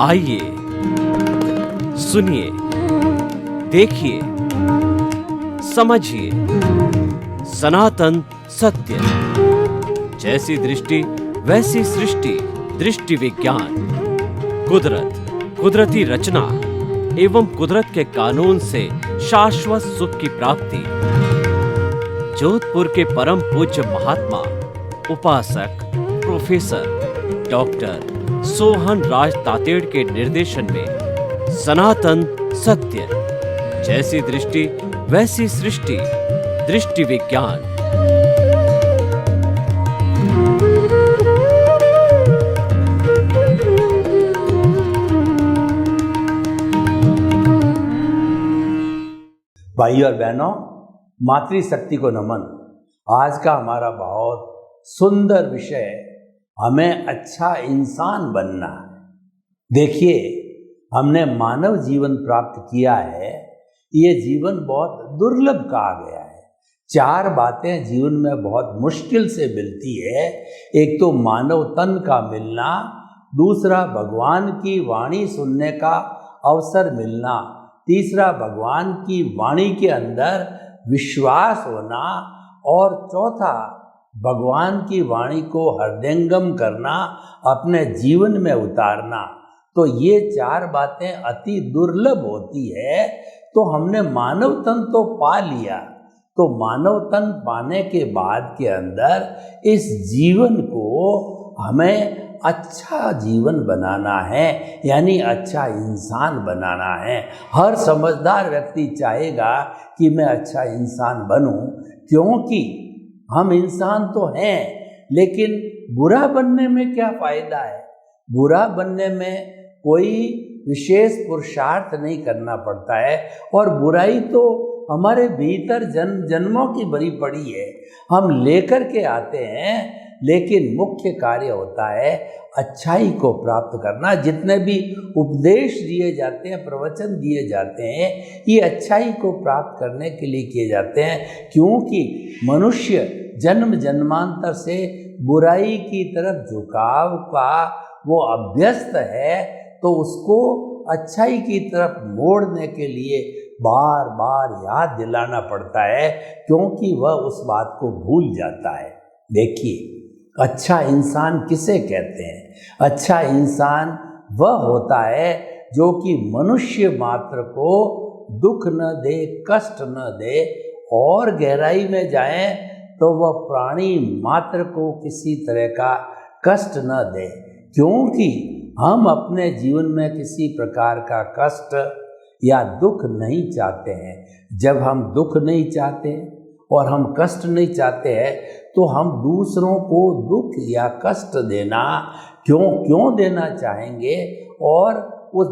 आइए सुनिए, देखिए, समझिए सनातन सत्य। जैसी दृष्टि वैसी सृष्टि, दृष्टि विज्ञान। कुदरत, कुदरती रचना एवं कुदरत के कानून से शाश्वत सुख की प्राप्ति। जोधपुर के परम पूज्य महात्मा उपासक प्रोफेसर डॉक्टर सोहन राज तातेड़ के निर्देशन में सनातन सत्य। जैसी दृष्टि वैसी सृष्टि, दृष्टि विज्ञान। भाई और बहनों, मातृशक्ति को नमन। आज का हमारा बहुत सुंदर विषय, हमें अच्छा इंसान बनना है। देखिए, हमने मानव जीवन प्राप्त किया है। ये जीवन बहुत दुर्लभ कहा गया है। 4 बातें जीवन में बहुत मुश्किल से मिलती है। एक तो मानव तन का मिलना, दूसरा भगवान की वाणी सुनने का अवसर मिलना, तीसरा भगवान की वाणी के अंदर विश्वास होना, और चौथा भगवान की वाणी को हृदयंगम करना, अपने जीवन में उतारना। तो ये 4 बातें अति दुर्लभ होती है। तो हमने मानव तन तो पा लिया, तो मानव तन पाने के बाद के अंदर इस जीवन को हमें अच्छा जीवन बनाना है, यानी अच्छा इंसान बनाना है। हर समझदार व्यक्ति चाहेगा कि मैं अच्छा इंसान बनूं, क्योंकि हम इंसान तो हैं, लेकिन बुरा बनने में क्या फ़ायदा है। बुरा बनने में कोई विशेष पुरुषार्थ नहीं करना पड़ता है, और बुराई तो हमारे भीतर जन्मों की भरी पड़ी है, हम लेकर के आते हैं। लेकिन मुख्य कार्य होता है अच्छाई को प्राप्त करना। जितने भी उपदेश दिए जाते हैं, प्रवचन दिए जाते हैं, ये अच्छाई को प्राप्त करने के लिए किए जाते हैं, क्योंकि मनुष्य जन्म जन्मांतर से बुराई की तरफ झुकाव का वो अभ्यस्त है। तो उसको अच्छाई की तरफ मोड़ने के लिए बार बार याद दिलाना पड़ता है, क्योंकि वह उस बात को भूल जाता है। देखिए, अच्छा इंसान किसे कहते हैं? अच्छा इंसान वह होता है जो कि मनुष्य मात्र को दुख न दे, कष्ट न दे, और गहराई में जाएं तो वह प्राणी मात्र को किसी तरह का कष्ट न दे। क्योंकि हम अपने जीवन में किसी प्रकार का कष्ट या दुख नहीं चाहते हैं। जब हम दुख नहीं चाहते और हम कष्ट नहीं चाहते हैं, तो हम दूसरों को दुख या कष्ट देना क्यों देना चाहेंगे? और उस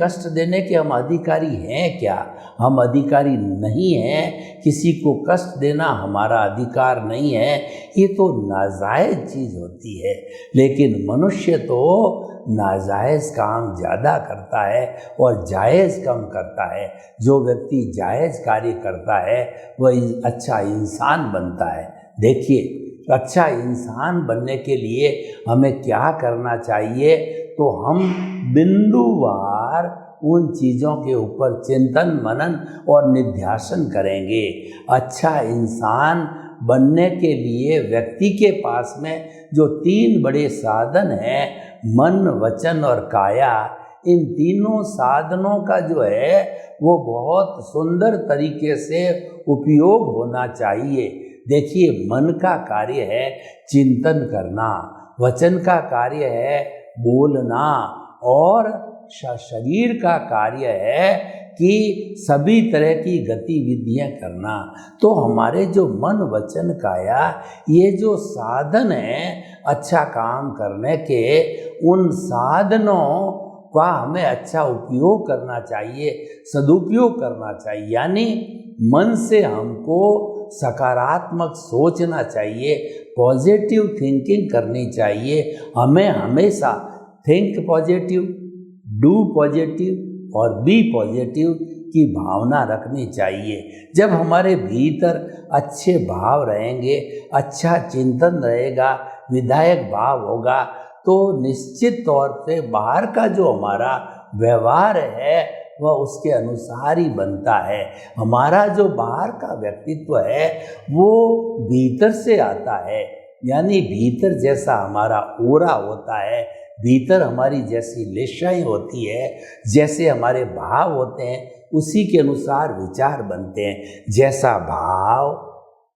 कष्ट देने के हम अधिकारी हैं क्या? हम अधिकारी नहीं हैं। किसी को कष्ट देना हमारा अधिकार नहीं है। ये तो नाजायज़ चीज़ होती है। लेकिन मनुष्य तो नाजायज़ काम ज़्यादा करता है और जायज़ कम करता है। जो व्यक्ति जायज़ कार्य करता है वह अच्छा इंसान बनता है। देखिए, अच्छा इंसान बनने के लिए हमें क्या करना चाहिए? तो हम बिंदुवार उन चीज़ों के ऊपर चिंतन, मनन और निध्यासन करेंगे। अच्छा इंसान बनने के लिए व्यक्ति के पास में जो 3 बड़े साधन हैं, मन, वचन और काया, इन तीनों साधनों का जो है वो बहुत सुंदर तरीके से उपयोग होना चाहिए। देखिए, मन का कार्य है चिंतन करना, वचन का कार्य है बोलना, और शरीर का कार्य है कि सभी तरह की गतिविधियां करना। तो हमारे जो मन, वचन, काया, ये जो साधन हैं अच्छा काम करने के, उन साधनों का हमें अच्छा उपयोग करना चाहिए, सदुपयोग करना चाहिए। यानी मन से हमको सकारात्मक सोचना चाहिए, पॉजिटिव थिंकिंग करनी चाहिए। हमें हमेशा थिंक पॉजिटिव, डू पॉजिटिव और बी पॉजिटिव की भावना रखनी चाहिए। जब हमारे भीतर अच्छे भाव रहेंगे, अच्छा चिंतन रहेगा, विधायक भाव होगा, तो निश्चित तौर से बाहर का जो हमारा व्यवहार है वह उसके अनुसार ही बनता है। हमारा जो बाहर का व्यक्तित्व है वो भीतर से आता है, यानी भीतर जैसा हमारा ओरा होता है, भीतर हमारी जैसी निश्चय होती है, जैसे हमारे भाव होते हैं उसी के अनुसार विचार बनते हैं। जैसा भाव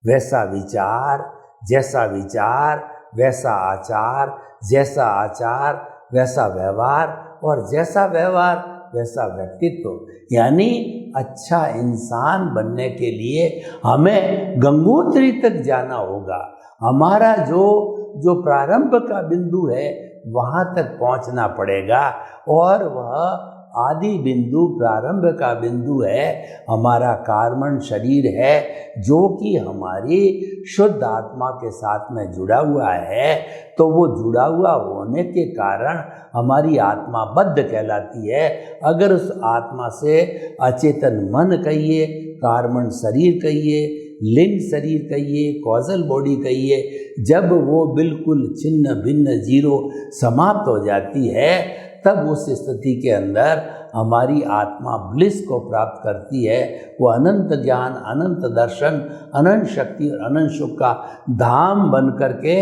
वैसा विचार, जैसा विचार वैसा आचार, जैसा आचार वैसा व्यवहार और जैसा व्यवहार वैसा व्यक्तित्व। यानी अच्छा इंसान बनने के लिए हमें गंगोत्री तक जाना होगा। हमारा जो प्रारंभ का बिंदु है वहाँ तक पहुँचना पड़ेगा और वह आदि बिंदु, प्रारंभ का बिंदु है हमारा कार्बन शरीर है, जो कि हमारी शुद्ध आत्मा के साथ में जुड़ा हुआ है। तो वो जुड़ा हुआ होने के कारण हमारी आत्मा बद्ध कहलाती है। अगर उस आत्मा से अचेतन मन कहिए, कार्बन शरीर कहिए, लिंग शरीर कहिए, कॉजल बॉडी कहिए, जब वो बिल्कुल छिन्न भिन्न जीरो समाप्त हो जाती है तब उस स्थिति के अंदर हमारी आत्मा ब्लिस को प्राप्त करती है। वो अनंत ज्ञान, अनंत दर्शन, अनंत शक्ति और अनंत सुख का धाम बन करके,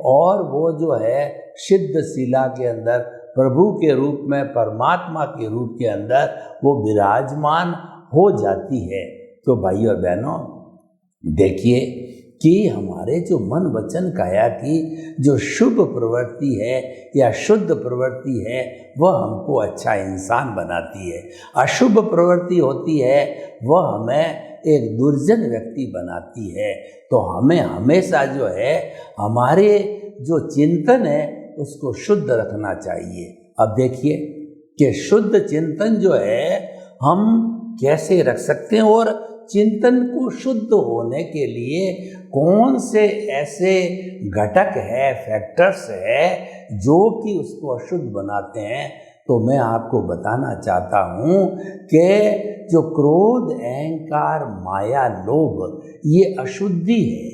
और वो जो है सिद्ध शिला के अंदर प्रभु के रूप में, परमात्मा के रूप के अंदर वो विराजमान हो जाती है। तो भाई और बहनों, देखिए कि हमारे जो मन वचन काया की जो शुभ प्रवृत्ति है या शुद्ध प्रवृत्ति है वह हमको अच्छा इंसान बनाती है। अशुभ प्रवृत्ति होती है वह हमें एक दुर्जन व्यक्ति बनाती है। तो हमें हमेशा जो है हमारे जो चिंतन है उसको शुद्ध रखना चाहिए। अब देखिए कि शुद्ध चिंतन जो है हम कैसे रख सकते हैं, और चिंतन को शुद्ध होने के लिए कौन से ऐसे घटक है, फैक्टर्स है जो कि उसको अशुद्ध बनाते हैं। तो मैं आपको बताना चाहता हूँ कि जो क्रोध, अहंकार, माया, लोभ ये अशुद्धि है।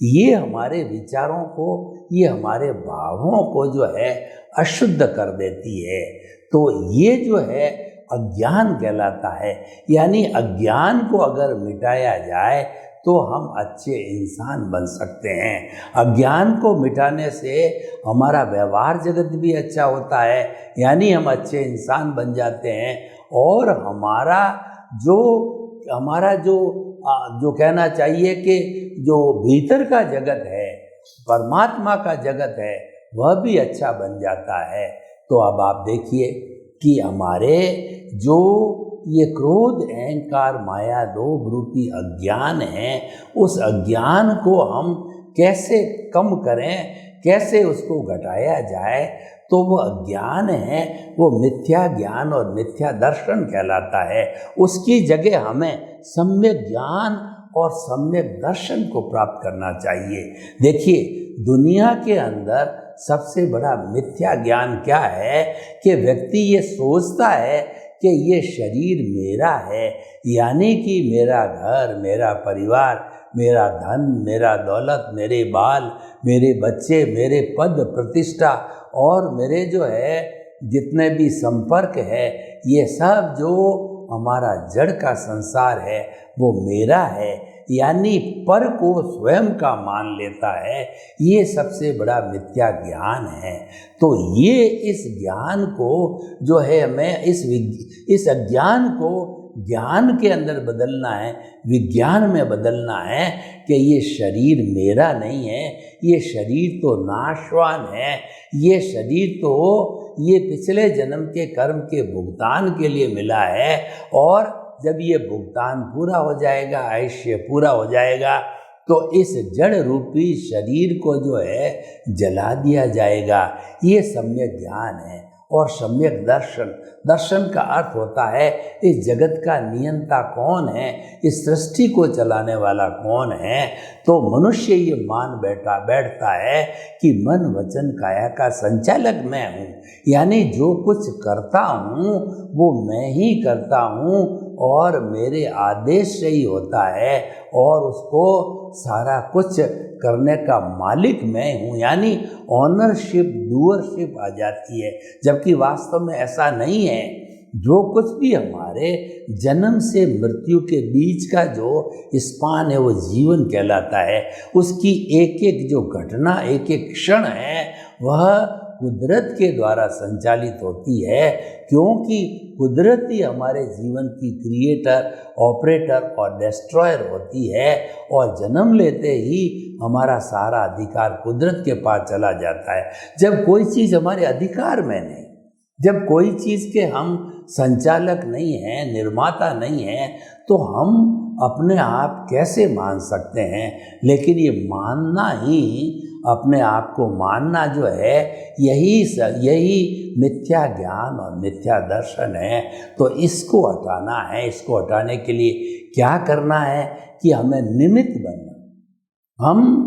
ये हमारे विचारों को, ये हमारे भावों को जो है अशुद्ध कर देती है। तो ये जो है अज्ञान कहलाता है। यानी अज्ञान को अगर मिटाया जाए तो हम अच्छे इंसान बन सकते हैं। अज्ञान को मिटाने से हमारा व्यवहार जगत भी अच्छा होता है, यानी हम अच्छे इंसान बन जाते हैं। और हमारा जो कहना चाहिए कि जो भीतर का जगत है, परमात्मा का जगत है, वह भी अच्छा बन जाता है। तो अब आप देखिए कि हमारे जो ये क्रोध, अहंकार, माया, लोभ रूपी अज्ञान है, उस अज्ञान को हम कैसे कम करें, कैसे उसको घटाया जाए। तो वो अज्ञान है वो मिथ्या ज्ञान और मिथ्या दर्शन कहलाता है। उसकी जगह हमें सम्यक ज्ञान और सम्यक दर्शन को प्राप्त करना चाहिए। देखिए दुनिया के अंदर सबसे बड़ा मिथ्या ज्ञान क्या है कि व्यक्ति ये सोचता है कि ये शरीर मेरा है, यानी कि मेरा घर, मेरा परिवार, मेरा धन, मेरा दौलत, मेरे बाल, मेरे बच्चे, मेरे पद प्रतिष्ठा और मेरे जो है जितने भी संपर्क है, ये सब जो हमारा जड़ का संसार है वो मेरा है, यानी पर को स्वयं का मान लेता है। ये सबसे बड़ा मिथ्या ज्ञान है। तो ये इस ज्ञान को जो है हमें इस अज्ञान को ज्ञान के अंदर बदलना है, विज्ञान में बदलना है कि ये शरीर मेरा नहीं है, ये शरीर तो नाशवान है, ये शरीर तो ये पिछले जन्म के कर्म के भुगतान के लिए मिला है, और जब ये भुगतान पूरा हो जाएगा, आयुष्य पूरा हो जाएगा, तो इस जड़ रूपी शरीर को जो है जला दिया जाएगा। ये सम्यक ज्ञान है। और सम्यक दर्शन का अर्थ होता है इस जगत का नियंता कौन है, इस सृष्टि को चलाने वाला कौन है। तो मनुष्य ये मान बैठता है कि मन वचन काया का संचालक मैं हूँ, यानी जो कुछ करता हूँ वो मैं ही करता हूँ और मेरे आदेश से ही होता है, और उसको सारा कुछ करने का मालिक मैं हूँ, यानी ऑनरशिप, डूअरशिप आ जाती है। जबकि वास्तव में ऐसा नहीं है। जो कुछ भी हमारे जन्म से मृत्यु के बीच का जो स्पान है वो जीवन कहलाता है। उसकी एक एक जो घटना, एक एक क्षण है, वह कुदरत के द्वारा संचालित होती है, क्योंकि कुदरत ही हमारे जीवन की क्रिएटर, ऑपरेटर और डिस्ट्रॉयर होती है। और जन्म लेते ही हमारा सारा अधिकार कुदरत के पास चला जाता है। जब कोई चीज़ हमारे अधिकार में नहीं, जब कोई चीज़ के हम संचालक नहीं हैं, निर्माता नहीं हैं, तो हम अपने आप कैसे मान सकते हैं? लेकिन ये मानना ही, अपने आप को मानना जो है, यही मिथ्या ज्ञान और मिथ्या दर्शन है। तो इसको हटाना है। इसको हटाने के लिए क्या करना है कि हमें निमित्त बनना। हम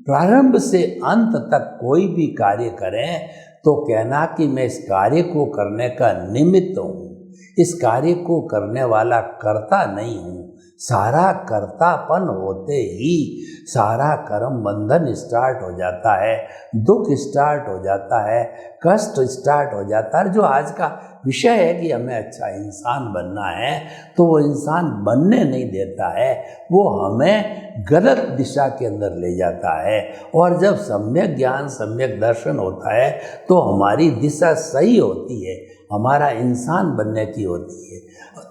प्रारंभ से अंत तक कोई भी कार्य करें तो कहना कि मैं इस कार्य को करने का निमित्त हूँ, इस कार्य को करने वाला कर्ता नहीं हूँ। सारा कर्तापन होते ही सारा कर्म बंधन स्टार्ट हो जाता है, दुख स्टार्ट हो जाता है, कष्ट स्टार्ट हो जाता है। जो आज का विषय है कि हमें अच्छा इंसान बनना है, तो वो इंसान बनने नहीं देता है, वो हमें गलत दिशा के अंदर ले जाता है। और जब सम्यक ज्ञान, सम्यक दर्शन होता है तो हमारी दिशा सही होती है, हमारा इंसान बनने की होती है।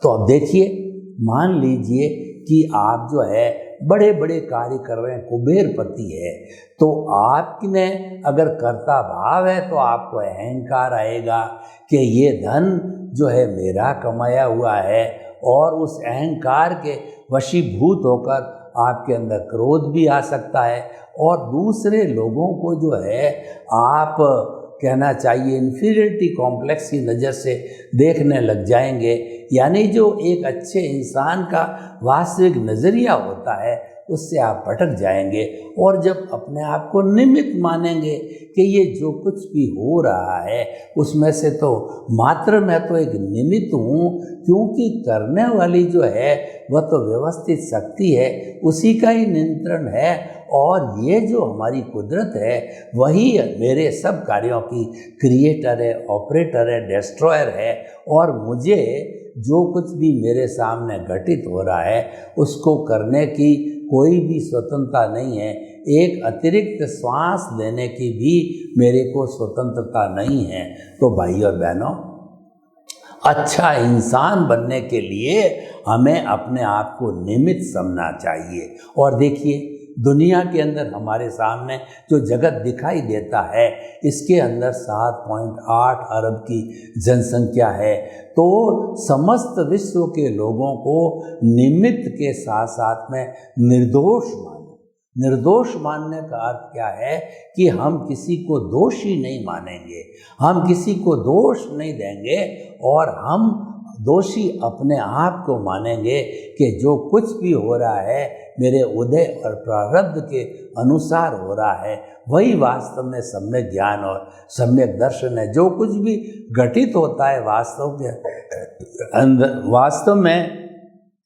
तो अब देखिए, मान लीजिए कि आप जो है बड़े बड़े कार्य कर रहे हैं, कुबेरपति है, तो आपने अगर कर्ता भाव है तो आपको अहंकार आएगा कि ये धन जो है मेरा कमाया हुआ है, और उस अहंकार के वशीभूत होकर आपके अंदर क्रोध भी आ सकता है, और दूसरे लोगों को जो है आप कहना चाहिए इन्फीरियरिटी कॉम्प्लेक्स की नज़र से देखने लग जाएंगे। यानी जो एक अच्छे इंसान का वास्तविक नज़रिया होता है उससे आप भटक जाएंगे। और जब अपने आप को निमित्त मानेंगे कि ये जो कुछ भी हो रहा है उसमें से तो मात्र मैं तो एक निमित्त हूँ, क्योंकि करने वाली जो है वह तो व्यवस्थित शक्ति है, उसी का ही नियंत्रण है। और ये जो हमारी कुदरत है वही मेरे सब कार्यों की क्रिएटर है, ऑपरेटर है, डिस्ट्रॉयर है। और मुझे जो कुछ भी मेरे सामने घटित हो रहा है उसको करने की कोई भी स्वतंत्रता नहीं है। एक अतिरिक्त श्वास लेने की भी मेरे को स्वतंत्रता नहीं है। तो भाई और बहनों, अच्छा इंसान बनने के लिए हमें अपने आप को निमित्त समझना चाहिए। और देखिए, दुनिया के अंदर हमारे सामने जो जगत दिखाई देता है, इसके अंदर 7.8 अरब की जनसंख्या है। तो समस्त विश्व के लोगों को निमित्त के साथ साथ में निर्दोष माने। निर्दोष मानने का अर्थ क्या है कि हम किसी को दोषी नहीं मानेंगे, हम किसी को दोष नहीं देंगे, और हम दोषी अपने आप को मानेंगे कि जो कुछ भी हो रहा है मेरे उदय और प्रारब्ध के अनुसार हो रहा है, वही वास्तव में सम्यक ज्ञान और सम्यक दर्शन है। जो कुछ भी घटित होता है वास्तव के अंदर, वास्तव में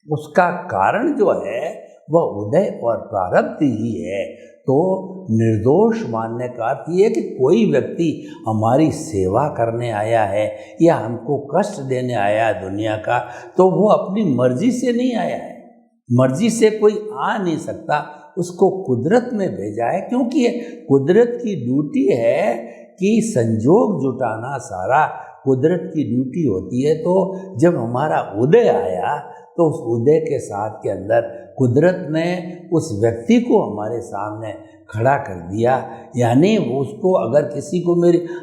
उसका कारण जो है वह उदय और प्रारब्ध ही है। तो निर्दोष मानने का अर्थ ये है कि कोई व्यक्ति हमारी सेवा करने आया है या हमको कष्ट देने आया है दुनिया का, तो वो अपनी मर्जी से नहीं आया है। मर्जी से कोई आ नहीं सकता, उसको कुदरत में भेजा है, क्योंकि ये कुदरत की ड्यूटी है कि संजोग जुटाना सारा कुदरत की ड्यूटी होती है। तो जब हमारा उदय आया तो उस उदय के साथ के अंदर कुदरत ने उस व्यक्ति को हमारे सामने खड़ा कर दिया। यानी उसको, अगर किसी को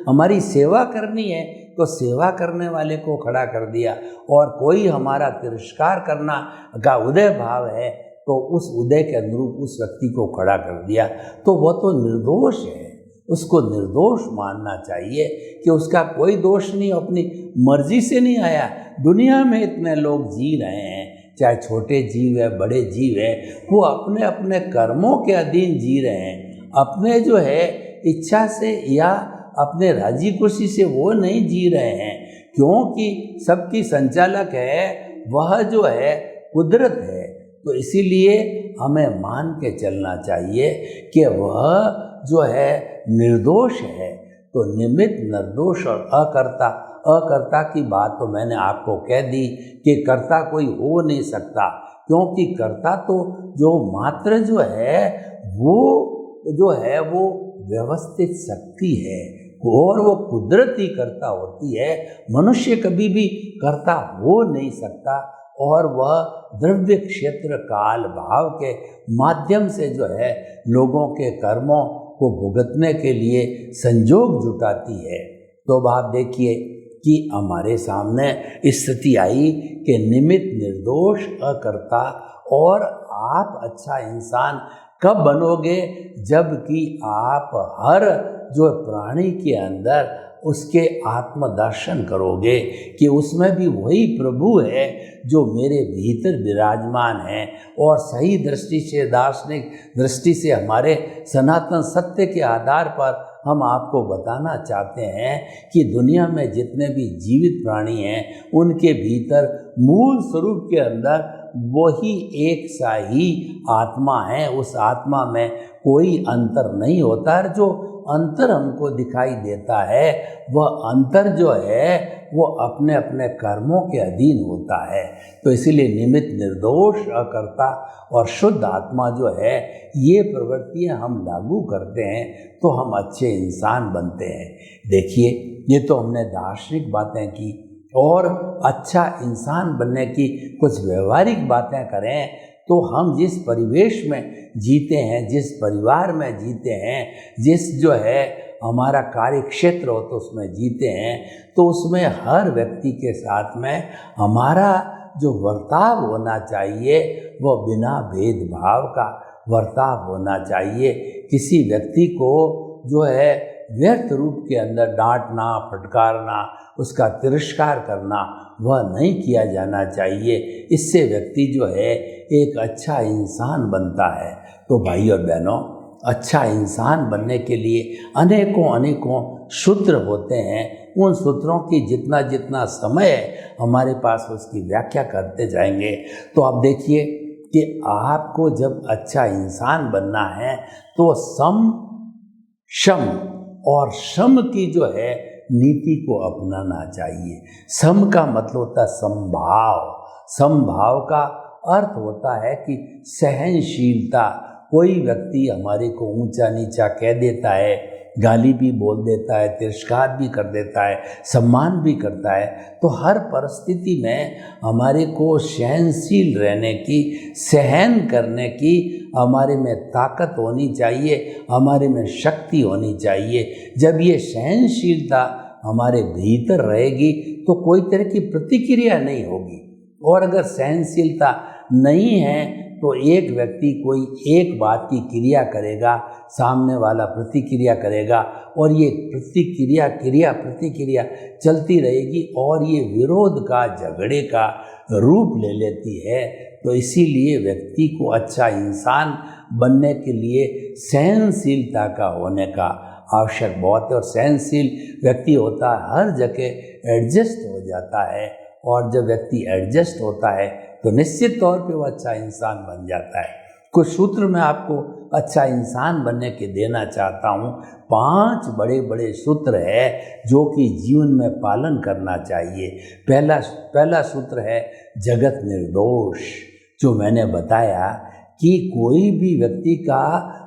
हमारी सेवा करनी है तो सेवा करने वाले को खड़ा कर दिया, और कोई हमारा तिरस्कार करना का उदय भाव है तो उस उदय के अनुरूप उस व्यक्ति को खड़ा कर दिया। तो वह तो निर्दोष है, उसको निर्दोष मानना चाहिए कि उसका कोई दोष नहीं, अपनी मर्जी से नहीं आया। दुनिया में इतने लोग जी रहे हैं, चाहे छोटे जीव है, बड़े जीव है, वो अपने अपने कर्मों के अधीन जी रहे हैं। अपने जो है इच्छा से या अपने राजी खुशी से वो नहीं जी रहे हैं, क्योंकि सबकी संचालक है वह जो है कुदरत है। तो इसीलिए हमें मान के चलना चाहिए कि वह जो है निर्दोष है। तो निमित्त, निर्दोष और अकर्ता, अकर्ता की बात तो मैंने आपको कह दी कि कर्ता कोई हो नहीं सकता, क्योंकि कर्ता तो जो मात्र जो है वो व्यवस्थित शक्ति है और वो कुदरती कर्ता होती है। मनुष्य कभी भी कर्ता हो नहीं सकता और वह द्रव्य क्षेत्र काल भाव के माध्यम से जो है लोगों के कर्मों को भुगतने के लिए संजोग जुटाती है। तो अब आप देखिए कि हमारे सामने स्थिति आई कि निमित्त, निर्दोष, अकर्ता, और आप अच्छा इंसान कब बनोगे? जबकि आप हर जो प्राणी के अंदर उसके आत्मदर्शन करोगे कि उसमें भी वही प्रभु है जो मेरे भीतर विराजमान है। और सही दृष्टि से, दार्शनिक दृष्टि से, हमारे सनातन सत्य के आधार पर हम आपको बताना चाहते हैं कि दुनिया में जितने भी जीवित प्राणी हैं उनके भीतर मूल स्वरूप के अंदर वही एक सा ही आत्मा है। उस आत्मा में कोई अंतर नहीं होता है। जो अंतर हमको दिखाई देता है वह अंतर जो है वो अपने अपने कर्मों के अधीन होता है। तो इसीलिए निमित्त, निर्दोष, अकर्ता और शुद्ध आत्मा जो है ये प्रवृत्तियां हम लागू करते हैं तो हम अच्छे इंसान बनते हैं। देखिए, ये तो हमने दार्शनिक बातें की, और अच्छा इंसान बनने की कुछ व्यवहारिक बातें करें तो हम जिस परिवेश में जीते हैं, जिस परिवार में जीते हैं, जिस जो है हमारा कार्य क्षेत्र हो तो उसमें जीते हैं, तो उसमें हर व्यक्ति के साथ में हमारा जो वर्ताव होना चाहिए वह बिना भेदभाव का वर्ताव होना चाहिए। किसी व्यक्ति को जो है व्यर्थ रूप के अंदर डांटना, फटकारना, उसका तिरस्कार करना वह नहीं किया जाना चाहिए। इससे व्यक्ति जो है एक अच्छा इंसान बनता है। तो भाई और बहनों, अच्छा इंसान बनने के लिए अनेकों अनेकों सूत्र होते हैं। उन सूत्रों की जितना जितना समय है हमारे पास उसकी व्याख्या करते जाएंगे। तो आप देखिए कि आपको जब अच्छा इंसान बनना है तो सम, शम और शम की जो है नीति को अपनाना चाहिए। सम का मतलब होता है समभाव। समभाव का अर्थ होता है कि सहनशीलता। कोई व्यक्ति हमारे को ऊंचा नीचा कह देता है, गाली भी बोल देता है, तिरस्कार भी कर देता है, सम्मान भी करता है, तो हर परिस्थिति में हमारे को सहनशील रहने की, सहन करने की हमारे में ताकत होनी चाहिए, हमारे में शक्ति होनी चाहिए। जब ये सहनशीलता हमारे भीतर रहेगी तो कोई तरह की प्रतिक्रिया नहीं होगी। और अगर सहनशीलता नहीं है तो एक व्यक्ति कोई एक बात की क्रिया करेगा, सामने वाला प्रतिक्रिया करेगा, और ये प्रतिक्रिया चलती रहेगी और ये विरोध का, झगड़े का रूप ले लेती है। तो इसीलिए व्यक्ति को अच्छा इंसान बनने के लिए सहनशीलता का होने का आवश्यक बहुत है। और सहनशील व्यक्ति होता है हर जगह एडजस्ट हो जाता है, और जब व्यक्ति एडजस्ट होता है तो निश्चित तौर पे वो अच्छा इंसान बन जाता है। कुछ सूत्र मैं आपको अच्छा इंसान बनने के देना चाहता हूँ। 5 बड़े बड़े सूत्र है जो कि जीवन में पालन करना चाहिए। पहला सूत्र है जगत निर्दोष, जो मैंने बताया कि कोई भी व्यक्ति का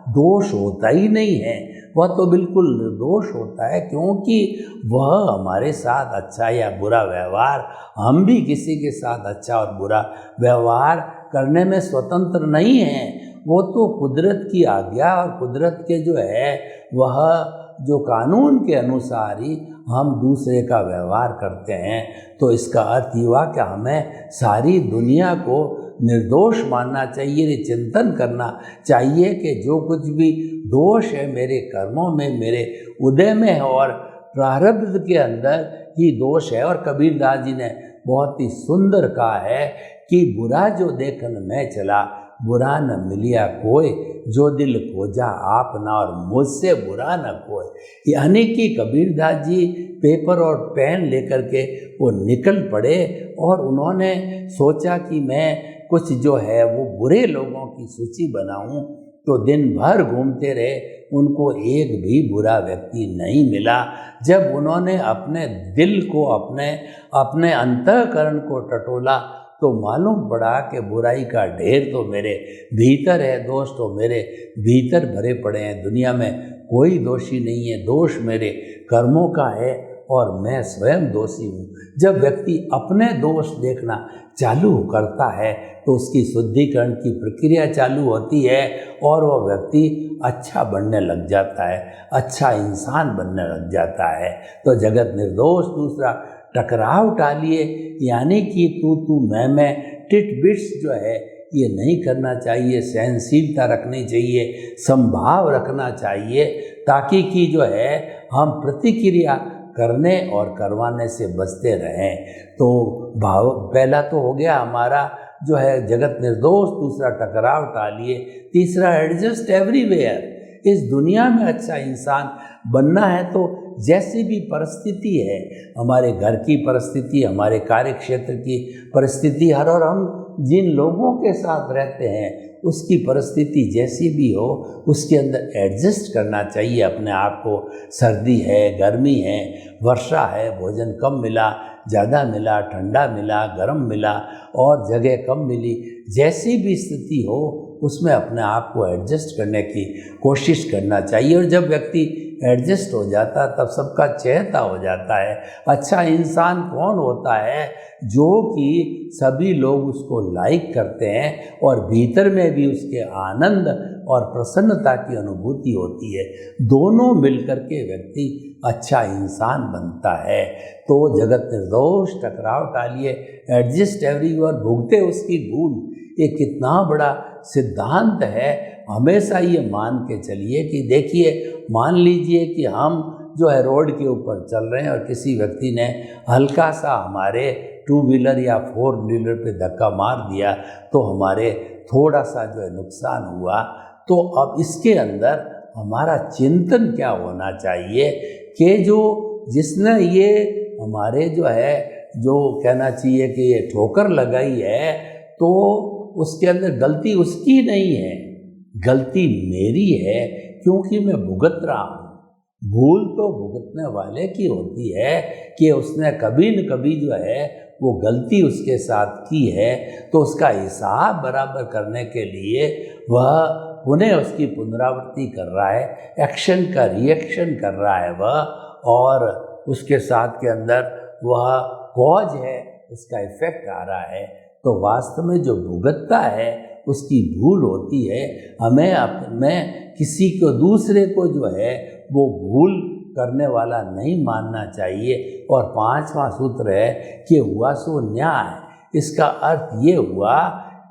दोष होता ही नहीं है, वह तो बिल्कुल निर्दोष होता है, क्योंकि वह हमारे साथ अच्छा या बुरा व्यवहार, हम भी किसी के साथ अच्छा और बुरा व्यवहार करने में स्वतंत्र नहीं हैं। वो तो कुदरत की आज्ञा और कुदरत के जो है वह जो कानून के अनुसार ही हम दूसरे का व्यवहार करते हैं। तो इसका अर्थ हुआ कि हमें सारी दुनिया को निर्दोष मानना चाहिए, चिंतन करना चाहिए कि जो कुछ भी दोष है मेरे कर्मों में, मेरे उदय में है और प्रारब्ध के अंदर ही दोष है। और कबीरदास जी ने बहुत ही सुंदर कहा है कि बुरा जो देखन मैं चला, बुरा न मिलिया कोई, जो दिल खोजा आप ना, और मुझसे बुरा न कोई। यानी कि कबीरदास जी पेपर और पेन लेकर के वो निकल पड़े और उन्होंने सोचा कि मैं कुछ जो है वो बुरे लोगों की सूची बनाऊं, तो दिन भर घूमते रहे, उनको एक भी बुरा व्यक्ति नहीं मिला। जब उन्होंने अपने दिल को, अपने अंतःकरण को टटोला, तो मालूम पड़ा कि बुराई का ढेर तो मेरे भीतर है, दोष तो मेरे भीतर भरे पड़े हैं। दुनिया में कोई दोषी नहीं है, दोष मेरे कर्मों का है और मैं स्वयं दोषी हूँ। जब व्यक्ति अपने दोष देखना चालू करता है तो उसकी शुद्धिकरण की प्रक्रिया चालू होती है और वह व्यक्ति अच्छा बनने लग जाता है, अच्छा इंसान बनने लग जाता है। तो जगत निर्दोष। दूसरा, टकराव टालिए, यानी कि तू मैं टिट बिट्स जो है ये नहीं करना चाहिए। सहनशीलता रखनी चाहिए, संभाव रखना चाहिए, ताकि कि जो है हम प्रतिक्रिया करने और करवाने से बचते रहें। तो भाव पहला तो हो गया हमारा जो है जगत निर्दोष। दूसरा, टकराव टालिए। तीसरा, एडजस्ट एवरीवेयर। इस दुनिया में अच्छा इंसान बनना है तो जैसी भी परिस्थिति है, हमारे घर की परिस्थिति, हमारे कार्य क्षेत्र की परिस्थिति, और हम जिन लोगों के साथ रहते हैं उसकी परिस्थिति जैसी भी हो, उसके अंदर एडजस्ट करना चाहिए अपने आप को। सर्दी है, गर्मी है, वर्षा है, भोजन कम मिला, ज़्यादा मिला, ठंडा मिला, गर्म मिला और जगह कम मिली, जैसी भी स्थिति हो उसमें अपने आप को एडजस्ट करने की कोशिश करना चाहिए। और जब व्यक्ति एडजस्ट हो जाता तब सबका चहेता हो जाता है। अच्छा इंसान कौन होता है? जो कि सभी लोग उसको लाइक करते हैं और भीतर में भी उसके आनंद और प्रसन्नता की अनुभूति होती है। दोनों मिलकर के व्यक्ति अच्छा इंसान बनता है। तो जगत निर्दोष, टकराव टालिए, एडजस्ट एवरीवन, भुगते उसकी भूल। ये कितना बड़ा सिद्धांत है। हमेशा ये मान के चलिए कि देखिए, मान लीजिए कि हम जो है रोड के ऊपर चल रहे हैं और किसी व्यक्ति ने हल्का सा हमारे 2 व्हीलर या 4 व्हीलर पे धक्का मार दिया, तो हमारे थोड़ा सा जो है नुकसान हुआ। तो अब इसके अंदर हमारा चिंतन क्या होना चाहिए कि जिसने ये हमारे जो है जो कहना चाहिए कि ये ठोकर लगाई है, तो उसके अंदर गलती उसकी नहीं है, गलती मेरी है, क्योंकि मैं भुगत रहा हूँ। भूल तो भुगतने वाले की होती है कि उसने कभी न कभी जो है वो गलती उसके साथ की है, तो उसका हिसाब बराबर करने के लिए वह उन्हें उसकी पुनरावृत्ति कर रहा है, एक्शन का रिएक्शन कर रहा है वह, और उसके साथ के अंदर वह कॉज है, उसका इफेक्ट आ रहा है। तो वास्तव में जो भुगतता है उसकी भूल होती है। हमें किसी को, दूसरे को जो है वो भूल करने वाला नहीं मानना चाहिए। और 5वां सूत्र है कि हुआ सो न्याय। इसका अर्थ ये हुआ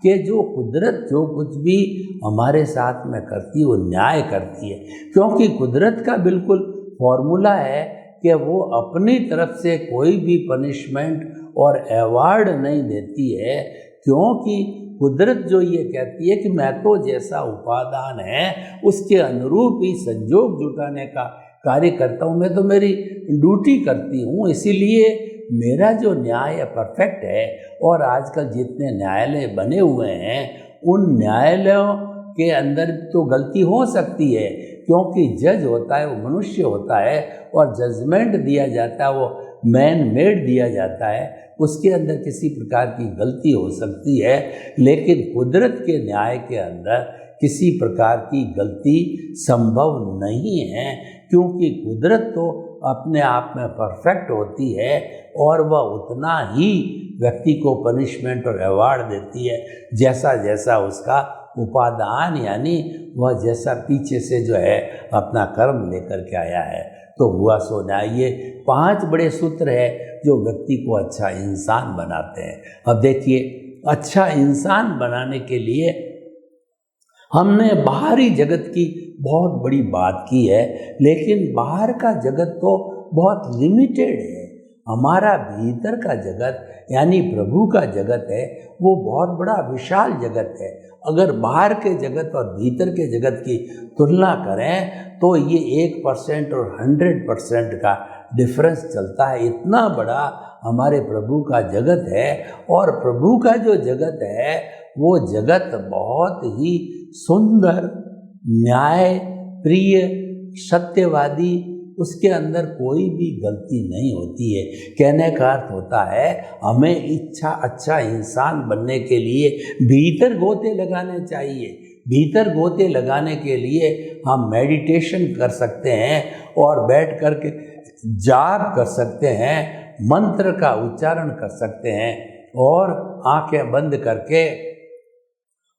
कि जो कुदरत जो कुछ भी हमारे साथ में करती है वो न्याय करती है, क्योंकि कुदरत का बिल्कुल फॉर्मूला है कि वो अपनी तरफ से कोई भी पनिशमेंट और अवार्ड नहीं देती है, क्योंकि कुदरत जो ये कहती है कि मैं तो जैसा उपादान है उसके अनुरूप ही संजोग जुटाने का कार्य करता हूँ, मैं तो मेरी ड्यूटी करती हूँ, इसीलिए मेरा जो न्याय परफेक्ट है। और आजकल जितने न्यायालय बने हुए हैं उन न्यायालयों के अंदर तो गलती हो सकती है, क्योंकि जज होता है वो मनुष्य होता है और जजमेंट दिया जाता है वो मैन मेड दिया जाता है, उसके अंदर किसी प्रकार की गलती हो सकती है। लेकिन कुदरत के न्याय के अंदर किसी प्रकार की गलती संभव नहीं है, क्योंकि कुदरत तो अपने आप में परफेक्ट होती है और वह उतना ही व्यक्ति को पनिशमेंट और अवार्ड देती है जैसा जैसा उसका उपादान, यानी वह जैसा पीछे से जो है अपना कर्म लेकर के आया है। तो हुआ सो न्याय। ये 5 बड़े सूत्र है जो व्यक्ति को अच्छा इंसान बनाते हैं। अब देखिए, अच्छा इंसान बनाने के लिए हमने बाहरी जगत की बहुत बड़ी बात की है, लेकिन बाहर का जगत तो बहुत लिमिटेड है। हमारा भीतर का जगत यानी प्रभु का जगत है, वो बहुत बड़ा विशाल जगत है। अगर बाहर के जगत और भीतर के जगत की तुलना करें तो ये 1% और 100% का डिफरेंस चलता है। इतना बड़ा हमारे प्रभु का जगत है, और प्रभु का जो जगत है वो जगत बहुत ही सुंदर, न्याय प्रिय, सत्यवादी, उसके अंदर कोई भी गलती नहीं होती है। कहने का अर्थ होता है हमें अच्छा इंसान बनने के लिए भीतर गोते लगाने चाहिए। भीतर गोते लगाने के लिए हम मेडिटेशन कर सकते हैं और बैठ कर के जाप कर सकते हैं, मंत्र का उच्चारण कर सकते हैं, और आंखें बंद करके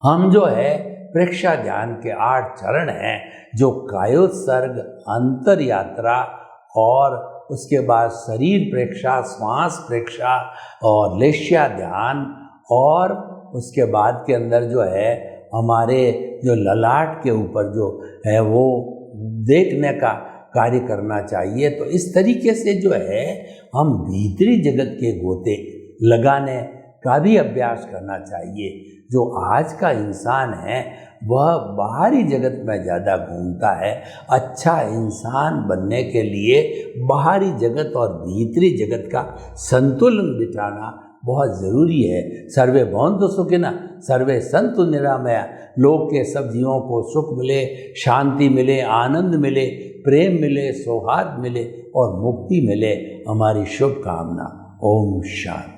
हम जो है प्रेक्षा ध्यान के 8 चरण हैं, जो कायोत्सर्ग, अंतर यात्रा, और उसके बाद शरीर प्रेक्षा, श्वास प्रेक्षा और लेश्या ध्यान, और उसके बाद के अंदर जो है हमारे जो ललाट के ऊपर जो है वो देखने का कार्य करना चाहिए। तो इस तरीके से जो है हम भीतरी जगत के गोते लगाने का भी अभ्यास करना चाहिए। जो आज का इंसान है वह बाहरी जगत में ज़्यादा घूमता है। अच्छा इंसान बनने के लिए बाहरी जगत और भीतरी जगत का संतुलन बिठाना बहुत ज़रूरी है। सर्वे भवन्तु सुखिनः सर्वे सन्तु निरामया। लोक के सब जीवों को सुख मिले, शांति मिले, आनंद मिले, प्रेम मिले, सौहार्द मिले और मुक्ति मिले, हमारी शुभकामना। ओम शांति।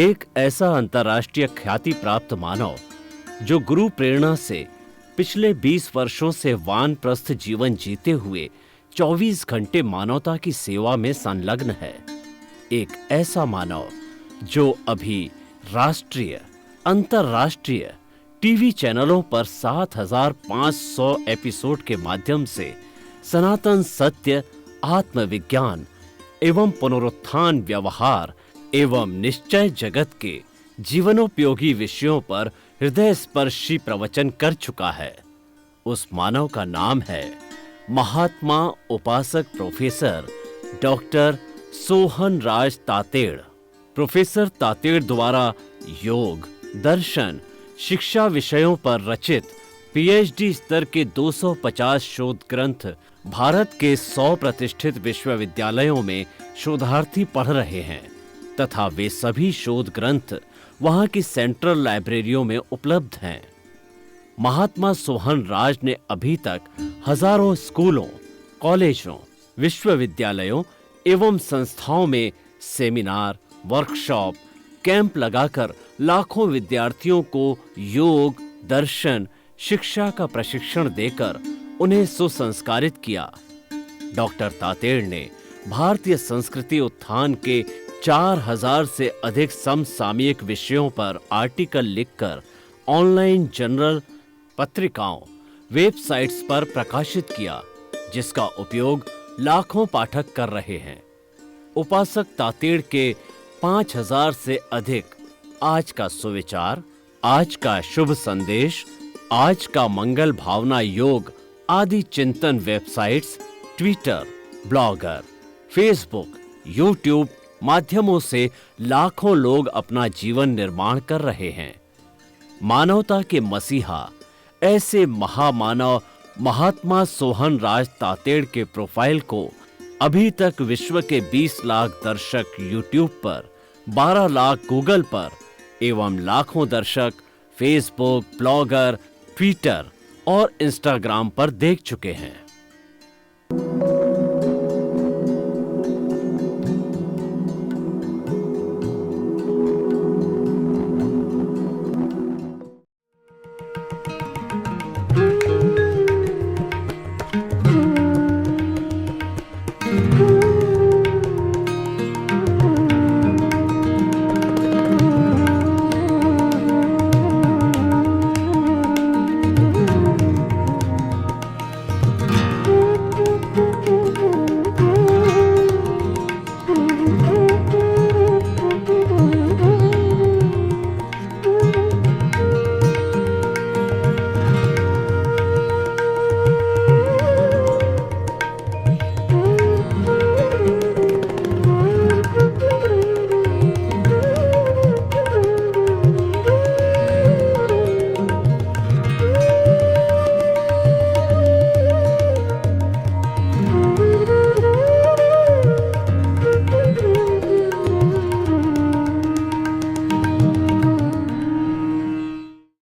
एक ऐसा अंतर्राष्ट्रीय ख्याति प्राप्त मानव जो गुरु प्रेरणा से पिछले 20 वर्षों से वानप्रस्थ जीवन जीते हुए 24 घंटे मानवता की सेवा में संलग्न है। एक ऐसा मानव जो अभी राष्ट्रीय, अंतर्राष्ट्रीय टीवी चैनलों पर 7,500 एपिसोड के माध्यम से सनातन सत्य, आत्मविज्ञान एवं पुनरुत्थान, व्यवहार एवं निश्चय जगत के जीवनोपयोगी विषयों पर हृदय स्पर्शी प्रवचन कर चुका है। उस मानव का नाम है महात्मा उपासक प्रोफेसर डॉक्टर सोहन राज तातेड़। प्रोफेसर तातेड़ द्वारा योग, दर्शन, शिक्षा विषयों पर रचित पीएचडी स्तर के 250 शोध ग्रंथ भारत के 100 प्रतिष्ठित विश्वविद्यालयों में शोधार्थी पढ़ रहे हैं तथा वे सभी शोध ग्रंथ वहां की सेंट्रल लाइब्रेरियों में उपलब्ध हैं। महात्मा सोहन राज ने अभी तक हजारों स्कूलों, कॉलेजों, विश्वविद्यालयों एवं संस्थाओं में सेमिनार, वर्कशॉप, कैंप लगाकर लाखों विद्यार्थियों को योग, दर्शन, शिक्षा का प्रशिक्षण देकर उन्हें सुसंस्कारित किया। डॉक्टर तातेड़ ने भारतीय संस्कृति उत्थान के 4000 से अधिक समसामयिक विषयों पर आर्टिकल लिखकर ऑनलाइन जर्नल, पत्रिकाओं, वेबसाइट्स पर प्रकाशित किया, जिसका उपयोग लाखों पाठक कर रहे हैं। उपासक तातेड़ के 5000 से अधिक आज का सुविचार, आज का शुभ संदेश, आज का मंगल भावना योग आदि चिंतन websites, Twitter, blogger, Facebook, YouTube माध्यमों से लाखों लोग अपना जीवन निर्माण कर रहे हैं। मानवता के मसीहा ऐसे महामानव महात्मा सोहन राज तातेड़ के प्रोफाइल को अभी तक विश्व के 20 लाख दर्शक यूट्यूब पर, 12 लाख गूगल पर एवं लाखों दर्शक फेसबुक, ब्लॉगर, ट्विटर और इंस्टाग्राम पर देख चुके हैं।